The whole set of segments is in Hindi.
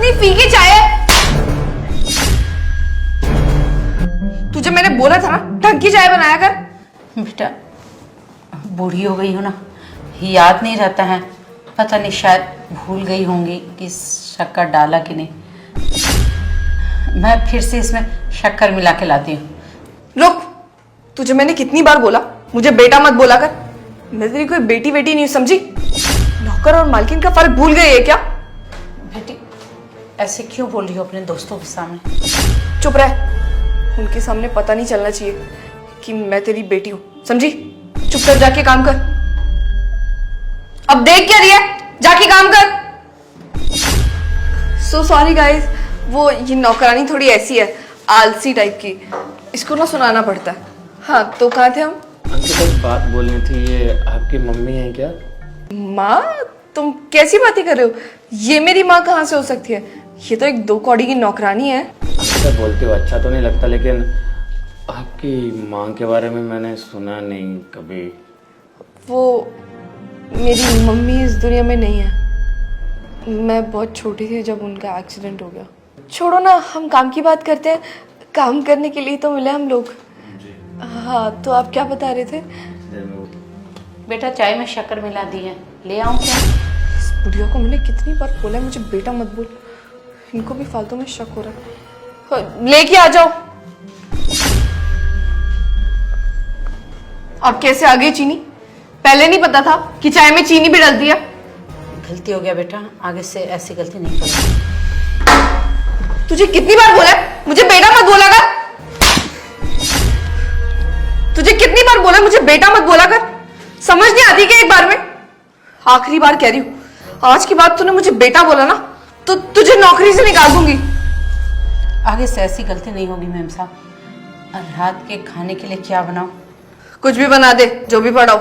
इतनी फीकी चाय है। तुझे मैंने बोला था ना ढंग की चाय बनाया कर। बेटा बूढ़ी हो गई हो ना, याद नहीं रहता है, पता नहीं शायद भूल गई होंगी कि शक्कर डाला कि नहीं। मैं फिर से इसमें शक्कर मिला के लाती हूँ। रुक, तुझे मैंने कितनी बार बोला मुझे बेटा मत बोला कर। मैं तेरी कोई बेटी बेटी नहीं समझी। नौकर और मालकिन का फर्क भूल गई है क्या? बेटी ऐसे क्यों बोल रही हो अपने दोस्तों के सामने? चुप रह, उनके सामने पता नहीं चलना चाहिए कि मैं तेरी बेटी हूं, समझी? चुपचाप जाके काम कर। अब देख क्या रही है, जाके काम कर। सो सॉरी गाइस, वो ये नौकरानी थोड़ी ऐसी है, आलसी टाइप की, इसको ना सुनाना पड़ता है। हाँ तो कहाँ थे हम? अंकिता एक बात बोलनी थी, ये आपकी मम्मी है क्या? माँ? तुम कैसी बातें कर रहे हो? ये मेरी माँ कहाँ से हो सकती है? ये तो एक 2 कौड़ी की नौकरानी है। अंकिता बोलते हो अच्छा तो नहीं लगता, लेकिन आपकी माँ के बारे में मैंने सुना नहीं कभी। वो मेरी मम्मी इस दुनिया में नहीं है। मैं बहुत छोटी थी जब उनका एक्सीडेंट हो गया। छोड़ो ना, हम काम की बात करते हैं। काम करने के लिए तो मिले हम लोग। हाँ तो आप क्या बता रहे थे? बेटा चाय में शक्कर मिला दी है, ले आऊं क्या? इस बुढ़िया को मैंने कितनी बार बोला है मुझे बेटा मत बोल। इनको भी फालतू में शक हो रहा है। लेके आ जाओ। अब कैसे आ गई चीनी? पहले नहीं पता था कि चाय में चीनी भी डलती है। गलती हो गया बेटा, आगे से ऐसी गलती नहीं करूंगी। तुझे कितनी बार बोला है मुझे बेटा मत बोला कर? तुझे कितनी बार बोला मुझे बेटा मत बोला कर? समझ नहीं आती क्या एक बार में? आखिरी बार कह रही हूँ, आज के बाद तूने मुझे बेटा बोला ना तो तुझे नौकरी से निकाल दूंगी। आगे से ऐसी गलती नहीं होगी मैम साहब। और रात के खाने के लिए क्या बनाऊं? कुछ भी बना दे, जो भी पड़ा हो।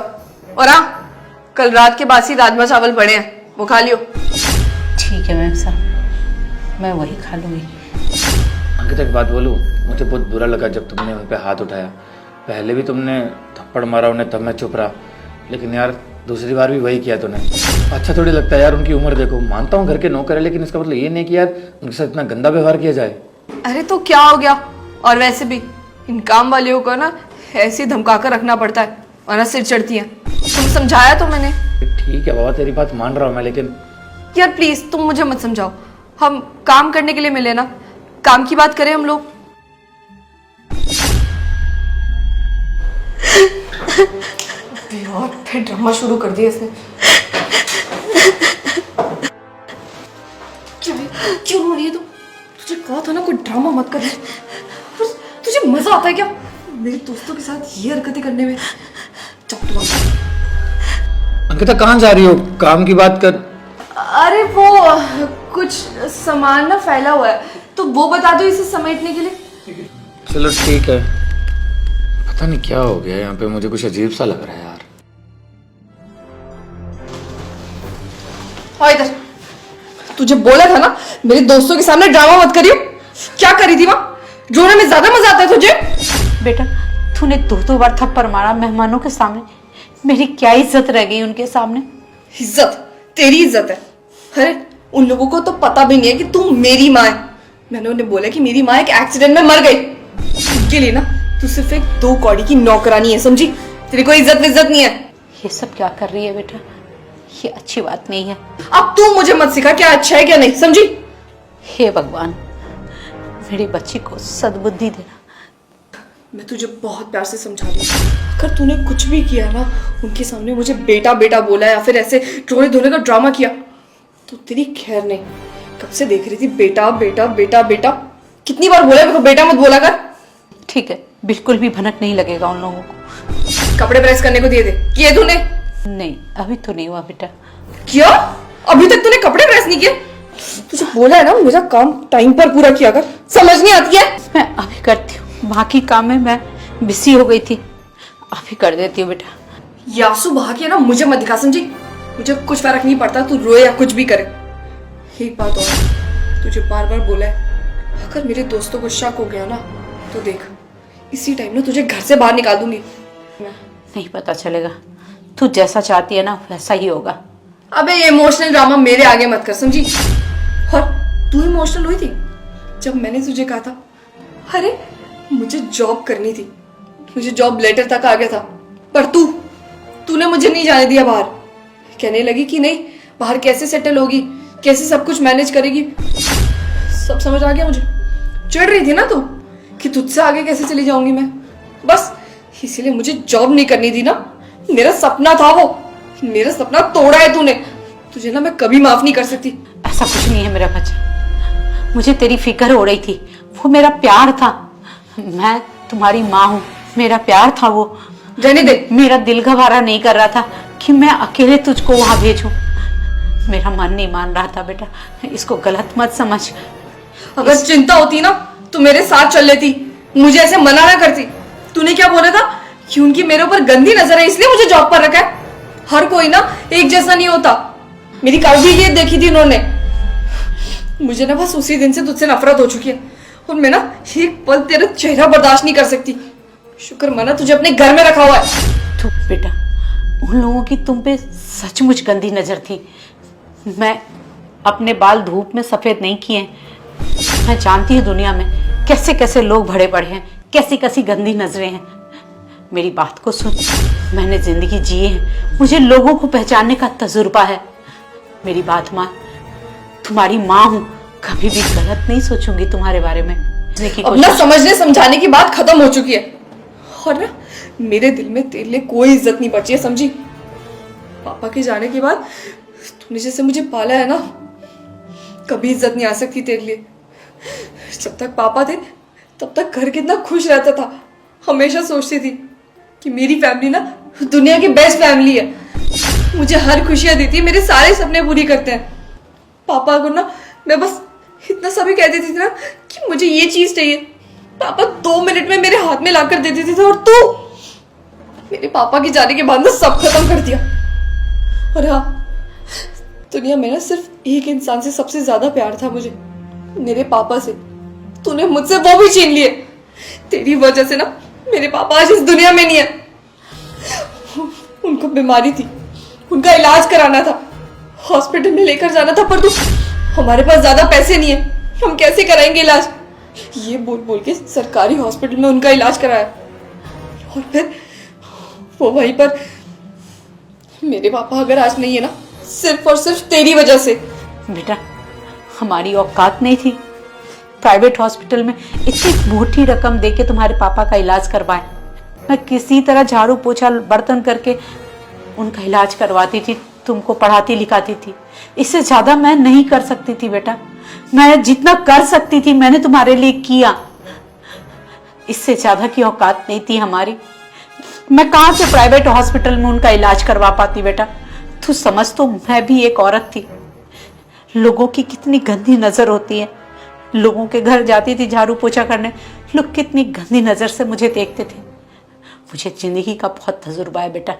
और हाँ, कल रात के बासी राजमा चावल पड़े हैं, वो खा लियो। ठीक है मैम साहब, मैं वही खा लूंगी। अंकिता एक बात बोलूं, मुझे बहुत बुरा लगा जब तुमने उन पे हाथ उठाया। पहले भी तुमने थप्पड़ मारा उन्हें, तब मैं चुप रहा, लेकिन यार दूसरी बार भी वही किया तूने। अच्छा थोड़ी लगता है यार, उनकी उम्र देखो। मानता हूँ घर के नौकर है, लेकिन इसका मतलब ये नहीं कि यार उनके साथ इतना गंदा व्यवहार किया जाए। अरे तो क्या हो गया? और वैसे भी इन काम वालियों को ना ऐसे धमका कर रखना पड़ता है, वरना सिर चढ़ती है। तुम समझाया तो मैंने। ठीक है बाबा, तेरी बात मान रहा हूँ मैं, लेकिन यार प्लीज तुम मुझे मत समझाओ। हम काम करने के लिए मिले ना, काम की बात करें हम लोग। यार फिर ड्रामा शुरू कर दिया इसने। क्यों रो रही है तू? तुझे कहा था ना कोई ड्रामा मत कर। तुझे मजा आता है क्या मेरे दोस्तों के साथ ये हरकतें करने में? अंकिता कहाँ जा रही हो? काम की बात कर। अरे वो कुछ सामान ना फैला हुआ है, तो वो बता दो इसे समेटने के लिए। चलो ठीक है। पता नहीं क्या हो गया यहाँ पे, मुझे कुछ अजीब सा लग रहा है यार। हाँ इधर, तुझे बोला था ना मेरे दोस्तों के सामने ड्रामा मत करियो। क्या करी थी वहां? रोने में ज्यादा मजा आता है तुझे? बेटा तूने 2 बार थप्पड़ मारा मेहमानों के सामने, मेरी क्या इज्जत रह गई उनके सामने? इज्जत? तेरी इज्जत है। अरे उन लोगों को तो पता भी नहीं है कि तू मेरी माँ है। मैंने उन्हें बोला कि मेरी माँ एक एक्सीडेंट में मर गई। उनके लिए ना तू सिर्फ एक 2 कौड़ी की नौकरानी है, समझी? तेरी कोई इज्जत नहीं है। ये सब क्या कर रही है बेटा? ये अच्छी बात नहीं है। अब तू मुझे मत सिखा क्या अच्छा है क्या नहीं, समझी? हे भगवान, मेरी बच्ची को सद्बुद्धि देना। मैं तुझे बहुत प्यार से समझा रही हूँ, अगर तूने कुछ भी किया ना, उनके सामने मुझे बेटा बेटा बोला या फिर ऐसे रोने धोने का ड्रामा किया, तो तेरी खैर नहीं। कब से देख रही थी बेटा बेटा बेटा बेटा। कितनी बार बोला मेरे को बेटा मत बोला कर? ठीक है, बिल्कुल भी भनक नहीं लगेगा उन लोगों को। कपड़े प्रेस करने को दिए थे, किए तूने? नहीं अभी तो नहीं हुआ बेटा। क्या? अभी तक तूने कपड़े प्रेस नहीं किए? तुझे बोला है ना मेरा काम टाइम पर पूरा किया कर, समझ नहीं आती है? मैं अभी करती हूँ, बाकी काम में मैं बिजी हो गई थी, अभी कर देती हूँ बेटा। यासु बहा के ना मुझे मत दिखा, समझी? मुझे कुछ फर्क नहीं पड़ता तू रोए या कुछ भी करे। एक बात और, तुझे बार बार बोला है, अगर मेरे दोस्तों को शक हो गया ना तो देख इसी टाइम ना तुझे घर से बाहर निकाल दूंगी। नहीं पता चलेगा, तू जैसा चाहती है ना वैसा ही होगा। अबे ये इमोशनल ड्रामा मेरे आगे मत कर, समझी? और तू इमोशनल हुई थी जब मैंने तुझे कहा था अरे मुझे जॉब करनी थी, मुझे जॉब लेटर तक आ गया था, पर तूने मुझे नहीं जाने दिया बाहर। कहने लगी कि नहीं बाहर कैसे सेटल होगी, कैसे सब कुछ मैनेज करेगी। सब समझ आ गया मुझे। चिढ़ रही थी ना तू कि तुझसे आगे कैसे चली जाऊंगी मैं, बस इसीलिए मुझे जॉब नहीं करनी थी ना। मेरा सपना था वो, मेरा सपना तोड़ा है तूने। तुझे ना मैं कभी माफ नहीं कर सकती। ऐसा कुछ नहीं है मेरा बच्चा, मुझे तेरी फिक्र हो रही थी, वो मेरा प्यार था। मैं तुम्हारी माँ हूँ, मेरा प्यार था वो। रहने दे। मेरा दिल गवारा नहीं कर रहा था कि मैं अकेले तुझको वहां भेजूं। मेरा मन नहीं मान रहा था बेटा, इसको गलत मत समझ। अगर चिंता होती ना तो मेरे साथ चल लेती, मुझे ऐसे मना ना करती। तूने क्या बोला था कि उनकी मेरे ऊपर गंदी नजर है इसलिए मुझे जॉब पर रखा है। हर कोई ना एक जैसा नहीं होता। मेरी काबिलियत देखी थी उन्होंने। मुझे ना बस उसी दिन से तुझसे नफरत हो चुकी है और मैं ना एक पल तेरा चेहरा बर्दाश्त नहीं कर सकती। शुक्र माना तुझे अपने घर में रखा हुआ है। तो बेटा उन लोगों की तुम पे सचमुच गंदी नजर थी। मैं अपने बाल धूप में सफेद नहीं किए। मैं जानती हूँ दुनिया में कैसे कैसे लोग भरे पड़े हैं, कैसी कैसी गंदी नजरें हैं। मेरी बात को सुन, मैंने जिंदगी जी है, मुझे लोगों को पहचानने का तजुर्बा है। मेरी बात मान, तुम्हारी माँ हूँ, कभी भी गलत नहीं सोचूंगी तुम्हारे बारे में। अब ना समझने समझाने की बात खत्म हो चुकी है और ना मेरे दिल में तेरे लिए कोई इज्जत नहीं बची है, समझी। पापा के जाने के बाद तूने जैसे मुझे पाला है ना, कभी इज्जत नहीं आ सकती तेरे लिए। जब तक पापा थे तब तक घर कितना खुश रहता था। हमेशा सोचती थी कि मेरी फैमिली ना दुनिया की बेस्ट फैमिली है, मुझे हर खुशियां देती है, मेरे सारे सपने पूरी करते हैं। पापा को ना मैं बस इतना सा भी कह देती थी ना कि मुझे ये चीज चाहिए, पापा 2 मिनट में मेरे हाथ में लाकर दे देते थे। और तू मेरे पापा के जाने के बाद ना सब खत्म कर दिया। और हाँ, दुनिया में ना सिर्फ एक इंसान से सबसे ज्यादा प्यार था मुझे, मेरे पापा से। तूने मुझसे वो भी छीन लिए। तेरी वजह से ना मेरे पापा आज इस दुनिया में नहीं है। उनको बीमारी थी, उनका इलाज कराना था, हॉस्पिटल में लेकर जाना था, पर तू हमारे पास ज्यादा पैसे नहीं है, हम कैसे कराएंगे इलाज। ये बोल बोल के सरकारी हॉस्पिटल में उनका इलाज कराया और फिर वो वहीं पर। मेरे पापा अगर आज नहीं है ना, सिर्फ और सिर्फ तेरी वजह से। बेटा हमारी औकात नहीं थी प्राइवेट हॉस्पिटल में इतनी मोटी रकम देके तुम्हारे पापा का इलाज करवाए। मैं किसी तरह झाड़ू पोछा बर्तन करके उनका इलाज करवाती थी, तुमको पढ़ाती लिखाती थी। इससे ज्यादा मैं नहीं कर सकती थी बेटा। मैं जितना कर सकती थी मैंने तुम्हारे लिए किया, इससे ज्यादा की औकात नहीं थी हमारी। मैं कहां से प्राइवेट हॉस्पिटल में उनका इलाज करवा पाती बेटा। तू समझ, तो मैं भी एक औरत थी। लोगों की कितनी गंदी नजर होती है। लोगों के घर जाती थी झाड़ू पोछा करने, लोग कितनी गंदी नजर से मुझे देखते थे। मुझे जिंदगी का बहुत तजुर्बा है बेटा,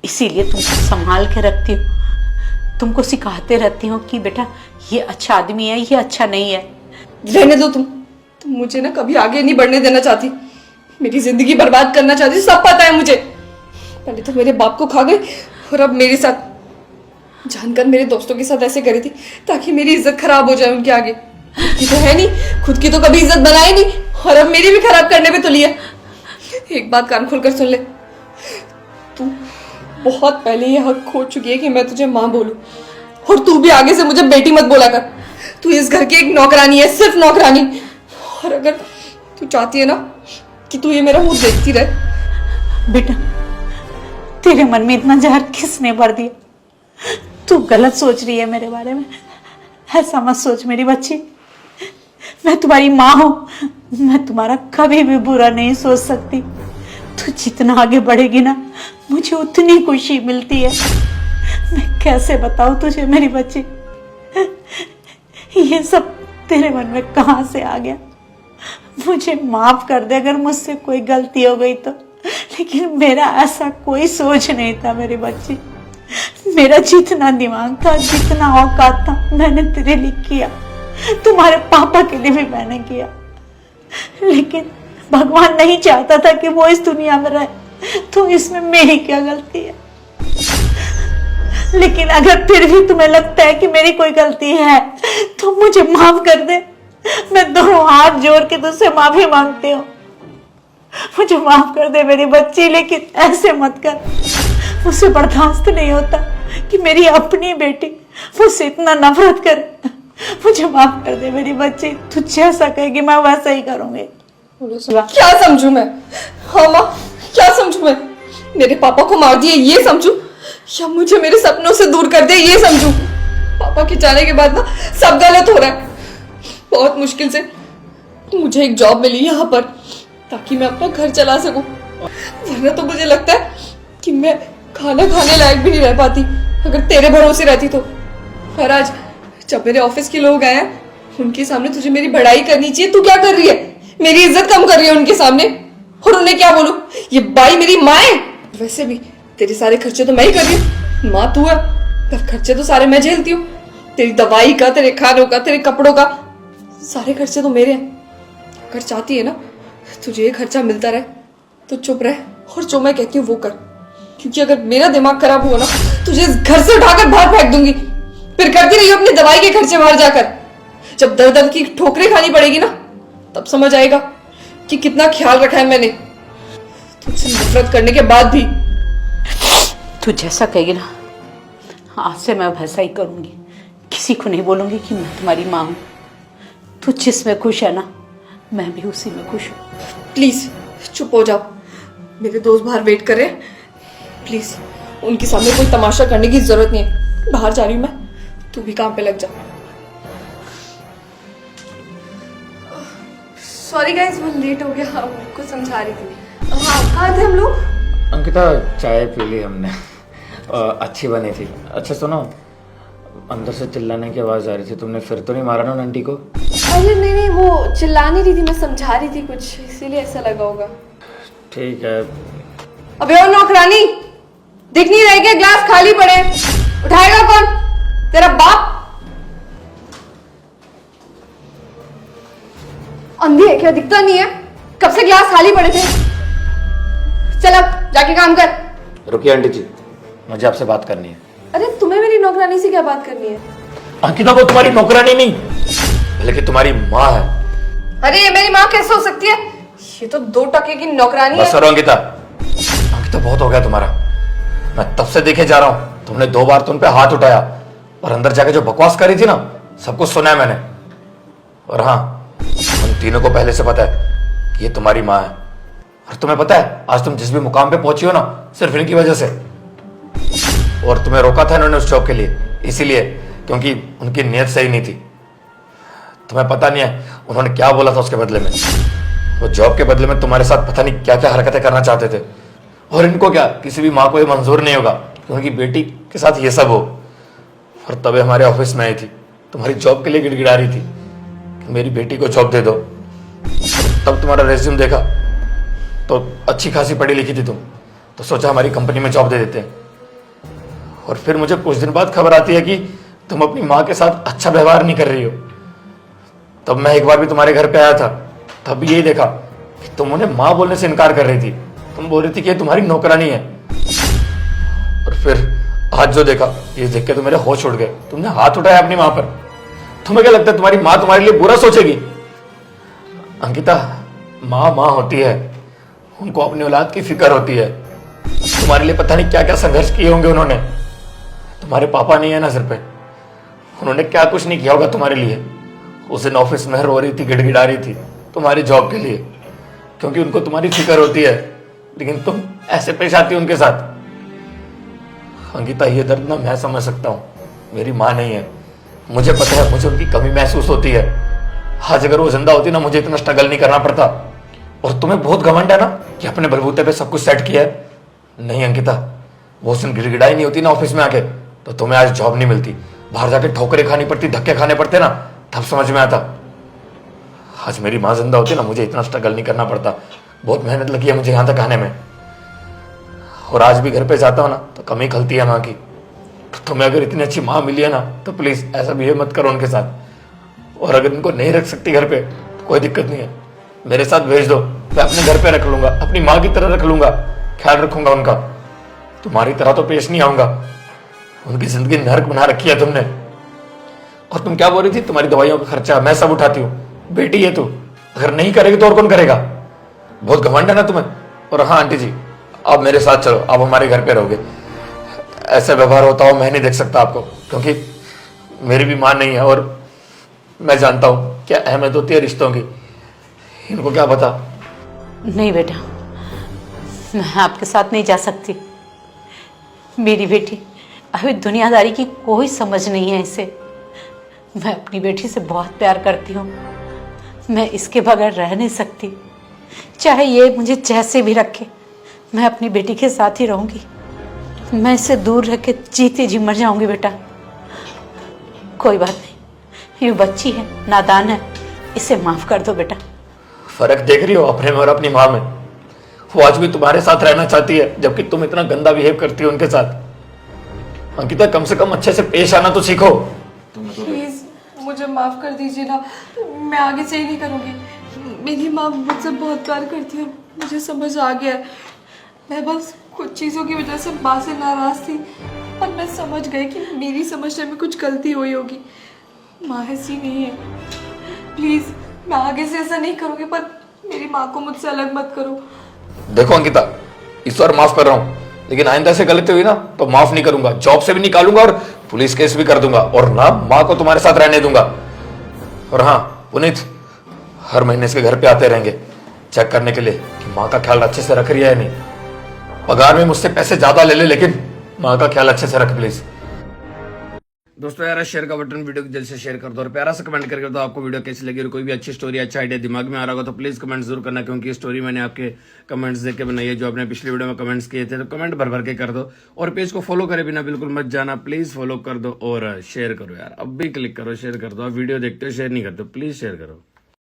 इसीलिए तुमको संभाल के रखती हूँ, तुमको सिखाते रहती हूँ कि बेटा ये अच्छा आदमी है, ये अच्छा नहीं है। रहने दो तुम मुझे ना कभी आगे नहीं बढ़ने देना चाहती, मेरी जिंदगी बर्बाद करना चाहती, सब पता है मुझे। पहले तो मेरे बाप को खा गई और अब मेरे साथ। जानकर मेरे दोस्तों के साथ ऐसे करी थी ताकि मेरी इज्जत खराब हो जाए उनके आगे। खुद की तो है नहीं, खुद की तो कभी इज्जत बनाई नहीं और अब मेरी भी खराब करने पे तुली है। एक बात कान खोलकर सुन ले, तू बहुत पहले ये हक खो चुकी है कि मैं तुझे माँ बोलूं, और तू भी आगे से मुझे बेटी मत बोला कर। तू इस घर की एक नौकरानी है, सिर्फ नौकरानी। और अगर तू चाहती है ना कि तू ये मेरा मुंह देखती रहे। बेटा तेरे मन में इतना जहर किसने भर दिया? तू गलत सोच रही है मेरे बारे में, ऐसा मत सोच मेरी बच्ची। मैं तुम्हारी माँ हूं, मैं तुम्हारा कभी भी बुरा नहीं सोच सकती। तू जितना आगे बढ़ेगी ना, मुझे उतनी खुशी मिलती है। मैं कैसे बताऊं तुझे मेरी बच्ची, ये सब तेरे मन में कहां से आ गया। मुझे माफ कर दे अगर मुझसे कोई गलती हो गई तो, लेकिन मेरा ऐसा कोई सोच नहीं था मेरी बच्ची। मेरा जितना दिमाग था, जितना औकात था, मैंने तेरे लिए किया, तुम्हारे पापा के लिए भी मैंने किया। लेकिन भगवान नहीं चाहता था कि वो इस दुनिया में रहे, तो इसमें मेरी क्या गलती है? लेकिन अगर फिर भी तुम्हें लगता है कि मेरी कोई गलती है तो मुझे माफ कर दे। मैं दोनों हाथ जोड़ के तुझसे माफी मांगती हूँ। मुझे माफ कर दे मेरी बच्ची, लेकिन ऐसे मत कर। मुझसे बर्दाश्त नहीं होता कि मेरी अपनी बेटी मुझसे इतना नफरत करे। मुझे माफ कर दे मेरी बच्ची, तू जैसा कहेगी मैं वैसा ही करूंगी। क्या समझू मैं? हाँ माँ, क्या समझू मैं? मेरे पापा को मार दिए ये समझू, या मुझे मेरे सपनों से दूर कर दे ये समझू? पापा के जाने के बाद ना सब गलत हो रहा है। बहुत मुश्किल से मुझे एक जॉब मिली यहाँ पर ताकि मैं अपना घर चला सकूं, वरना तो मुझे लगता है कि मैं खाना खाने लायक भी नहीं रह पाती अगर तेरे भरोसे रहती तो। पर आज जब मेरे ऑफिस के लोग आए हैं, उनके सामने तुझे मेरी बड़ाई करनी चाहिए, तू क्या कर रही है? मेरी इज्जत कम कर रही है उनके सामने। और उन्हें क्या बोलूं, ये बाई मेरी माँ है। वैसे भी तेरे सारे खर्चे तो मैं ही कर रही हूँ, माँ तू है, पर खर्चे तो सारे मैं झेलती हूँ। तेरी दवाई का, तेरे खानों का, तेरे कपड़ों का, सारे खर्चे तो मेरे हैं। अगर चाहती है ना तुझे ये खर्चा मिलता रहे तो चुप रहे और जो मैं कहती हूँ वो कर, क्योंकि अगर मेरा दिमाग खराब हुआ ना तुझे इस घर से उठाकर बाहर फेंक दूंगी। फिर करती रही अपनी दवाई के खर्चे बाहर जाकर। जब दर्द दर्द की ठोकरें खानी पड़ेगी ना तब समझ आएगा कि कितना ख्याल रखा है मैंने तुझसे नफरत करने के बाद भी। तू जैसा कहेगी ना आज से मैं वैसा ही करूंगी। किसी को नहीं बोलूंगी कि मैं तुम्हारी माँ हूं। तू जिसमें खुश है ना मैं भी उसी में खुश हूँ। प्लीज चुप हो जाओ, मेरे दोस्त बाहर वेट कर रहे हैं। प्लीज उनके सामने कोई तमाशा करने की जरूरत नहीं है। बाहर जा रही हूँ मैं, तू भी काम पे लग जा। सॉरी गाइस, मैं लेट हो गया, आपको समझा रही थी। हाँ कहाँ थे हम लोग? अंकिता चाय पी ली हमने, अच्छी बनी थी। अच्छा सुनो, अंदर से चिल्लाने की आवाज आ रही थी, तुमने फिर तो नहीं मारा ना आंटी को? अरे नहीं नहीं, वो चिल्ला नहीं रही थी, मैं समझा रही थी कुछ, इसीलिए ऐसा लगा होगा। ठीक है। अबे ओ नौकरानी, दिख नहीं रहे क्या ग्लास खाली पड़े? उठाएगा कौन? तेरा बाप? अंधी है क्या, दिखता नहीं है? कब से ग्लास खाली पड़े थे? चल अब जाके काम कर। रुकिए आंटी जी, मुझे आपसे बात करनी है। अरे तुम्हें मेरी नौकरानी से क्या बात करनी है? अंकिता वो तुम्हारी नौकरानी नहीं बल्कि तुम्हारी माँ है। अरे ये मेरी माँ कैसे हो सकती है? ये तो 2 टके की नौकरानी है। बस करो अंकिता, अंकिता बहुत हो गया तुम्हारा। मैं तब से देखे जा रहा हूँ, तुमने 2 बार तो उन पे हाथ उठाया और अंदर जाके जो बकवास करी थी ना सब कुछ सुना है मैंने। और हाँ, उन तीनों को पहले से पता है कि ये तुम्हारी माँ है। और तुम्हें पता है आज तुम जिस भी मुकाम पे पहुंची हो ना सिर्फ इनकी वजह से। और तुम्हें रोका था इन्होंने उस जॉब के लिए, इसीलिए क्योंकि उनकी नीयत सही नहीं थी। तुम्हें पता नहीं है उन्होंने क्या बोला था उसके बदले में। वो जॉब के बदले में तुम्हारे साथ पता नहीं क्या क्या हरकतें करना चाहते थे। और इनको क्या, किसी भी माँ को ये मंजूर नहीं होगा कि उनकी बेटी के साथ ये सब हो। और तभी हमारे ऑफिस में आई थी, तुम्हारी जॉब के लिए गिड़गिड़ा रही थी कि मेरी बेटी को जॉब दे दो। तब तुम्हारा रेज्यूम देखा तो अच्छी खासी पढ़ी लिखी थी तुम, तो सोचा हमारी कंपनी में जॉब दे देते हैं। और फिर मुझे कुछ दिन बाद खबर आती है कि तुम अपनी माँ के साथ अच्छा व्यवहार नहीं कर रही हो। तब मैं एक बार भी तुम्हारे घर पे आया था, तब भी यही देखा कि तुम उन्हें माँ बोलने से इनकार कर रही थी। तुम बोल रही थी कि ये तुम्हारी नौकरानी है। और फिर आज जो देखा, ये देख के तो मेरे होश उड़ गए। तुमने हाथ उठाया अपनी माँ पर। तुम्हें क्या लगता है तुम्हारी माँ तुम्हारे लिए बुरा सोचेगी? अंकिता, माँ माँ होती है, उनको अपनी औलाद की फिक्र होती है। तुम्हारे लिए पता नहीं क्या क्या संघर्ष किए होंगे उन्होंने। तुम्हारे पापा नहीं है ना सिर पे, उन्होंने क्या कुछ नहीं किया होगा तुम्हारे लिए। उस दिन ऑफिस में रो रही थी, गिड़गिड़ा रही थी तुम्हारी जॉब के लिए, क्योंकि उनको तुम्हारी फिक्र होती है। लेकिन तुम ऐसे पेश आती हो उनके साथ। अंकिता, ये दर्द ना मैं समझ सकता हूँ, मेरी माँ नहीं है। मुझे पता है मुझे उनकी कमी महसूस होती है। आज अगर वो जिंदा होती ना मुझे इतना स्ट्रगल नहीं करना पड़ता। और तुम्हें बहुत घमंड है ना कि अपने बलबूते पे सब कुछ सेट किया है। नहीं अंकिता, वो उस दिन गिड़गिड़ाई नहीं होती ना ऑफिस में आके तो तुम्हें आज जॉब नहीं मिलती। बाहर जाके ठोकरें खानी पड़ती, धक्के खाने पड़ते ना, तब समझ में आता। आज मेरी माँ जिंदा होती ना मुझे इतना स्ट्रगल नहीं करना पड़ता। बहुत मेहनत लगी है मुझे यहाँ तक आने में। और आज भी घर पे जाता हूँ ना तो कमी खलती है माँ की। तो तुम्हें अगर इतनी अच्छी माँ मिली है ना तो प्लीज ऐसा बिहेव मत करो उनके साथ। और अगर इनको नहीं रख सकती घर पे तो कोई दिक्कत नहीं है, मेरे साथ भेज दो, मैं अपने घर पे रख लूंगा, अपनी माँ की तरह रख लूंगा, ख्याल रखूंगा उनका। तुम्हारी तरह तो पेश नहीं आऊंगा, उनकी जिंदगी नर्क बना रखी है तुमने। और तुम क्या बोल रही थी, तुम्हारी दवाइयों का खर्चा मैं सब उठाती हूँ। बेटी है तू, अगर नहीं करेगी तो और कौन करेगा? बहुत घमंड है ना तुम्हें। और हाँ आंटी जी, आप मेरे साथ चलो, आप हमारे घर पे रहोगे। ऐसा व्यवहार होता हो मैं नहीं देख सकता आपको, क्योंकि मेरी भी मां नहीं है और मैं जानता हूं क्या अहमियत होती है रिश्तों की। इनको क्या पता। नहीं बेटा, मैं आपके साथ नहीं जा सकती। मेरी बेटी अभी दुनियादारी की कोई समझ नहीं है इसे। मैं अपनी बेटी से बहुत प्यार करती हूँ। मैं इसके बगैर रह नहीं सकती। चाहे ये मुझे जैसे भी रखे, मैं अपनी बेटी के साथ ही रहूंगी। मैं इससे दूर रह के जीते जी मर जाऊंगी बेटा। कोई बात नहीं, ये बच्ची है, नादान है, इसे माफ कर दो बेटा। फर्क देख रही हो अपने में और अपनी माँ में? वो आज भी तुम्हारे साथ रहना चाहती है, जबकि तुम इतना गंदा बिहेव करती हो उनके साथ। अंकिता, कम से कम अच्छे से पेश आना तो सीखो। प्लीज मुझे माफ कर दीजिए ना, मैं आगे से ही नहीं करूँगी। मेरी माँ मुझसे बहुत प्यार करती है, मुझे समझ आ गया है। मैं बस कुछ चीज़ों की वजह से माँ से नाराज़ थी और मैं समझ गई कि मेरी समझने में कुछ गलती हुई होगी। माँ ऐसी नहीं है। प्लीज़ मैं आगे से ऐसा नहीं करूँगी, पर मेरी माँ को मुझसे अलग मत करो। देखो अंकिता, इस बार माफ कर रहा हूँ, लेकिन आइंदा से गलती हुई ना तो माफ नहीं करूंगा। जॉब से भी निकालूंगा और पुलिस केस भी कर दूंगा, और ना माँ को तुम्हारे साथ रहने दूंगा। और हाँ पुनीत, हर महीने इसके घर पे आते रहेंगे चेक करने के लिए कि माँ का ख्याल अच्छे से रख रही है या नहीं। पगार में मुझसे पैसे ज्यादा ले ले, लेकिन माँ का ख्याल अच्छे से रख प्लीज। दोस्तों यार, शेयर का बटन वीडियो को जल्द से शेयर कर दो और प्यारा सा कमेंट करके दो आपको वीडियो कैसी लगी। और कोई भी अच्छी स्टोरी, अच्छा आइडिया दिमाग में आ रहा होगा तो प्लीज कमेंट जरूर करना, क्योंकि ये स्टोरी मैंने आपके कमेंट्स देख के बनाई है, जो आपने पिछली वीडियो में कमेंट्स किए थे। तो कमेंट भर भर के कर दो और पेज को फॉलो करे बिना बिल्कुल मत जाना। प्लीज फॉलो कर दो और शेयर करो यार, अब भी क्लिक करो, शेयर कर दो। आप वीडियो देखते हो शेयर नहीं करते, प्लीज शेयर करो।